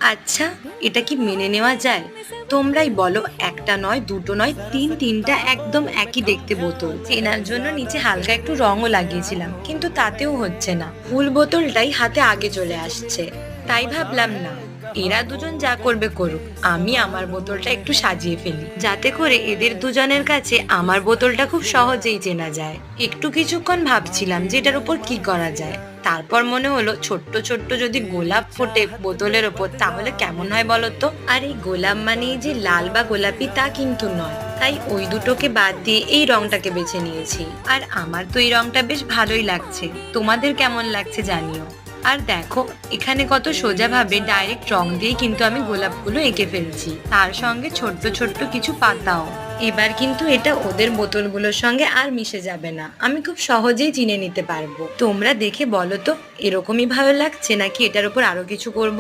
আচ্ছা, এটা কি মেনে নেওয়া যায়? তোমরাই বলো, একটা নয়, দুটো নয়, তিনটা একদম একই দেখতে বোতল। চেনার জন্য নিচে হালকা একটু রঙও লাগিয়েছিলাম, কিন্তু তাতেও হচ্ছে না। ভুল বোতলটাই হাতে আগে চলে আসছে। তাই ভাবলাম, না, এরা দুজন যা করবে করুক, আমি আমার বোতলটা একটু সাজিয়ে ফেলি, যাতে করে এদের দুজনের কাছে আমার বোতলটা খুব সহজেই চেনা যায়। একটু কিছুক্ষণ ভাবছিলাম যে এটার উপর কি করা যায়। তারপর মনে হলো, ছোট্ট ছোট্ট যদি গোলাপ ফোটে বোতলের ওপর তাহলে কেমন হয় বলতো। আর এই গোলাপ মানে যে লাল বা গোলাপি তা কিন্তু নয়। তাই ওই দুটোকে বাদ দিয়ে এই রংটাকে বেছে নিয়েছি। আর আমার তো এই রংটা বেশ ভালোই লাগছে। তোমাদের কেমন লাগছে জানিও। আর দেখো, এখানে কত সোজাভাবে ডাইরেক্ট রং দিয়ে কিন্তু আমি গোলাপগুলো এঁকে ফেলছি, তার সঙ্গে ছোট্ট ছোট্ট কিছু পাতাও। এবার কিন্তু এটা ওদের বোতলগুলোর সঙ্গে আর মিশে যাবে না, আমি খুব সহজেই চিনে নিতে পারবো। তোমরা দেখে বলো তো, এরকমই ভালো লাগছে নাকি এটার উপর আরো কিছু করব?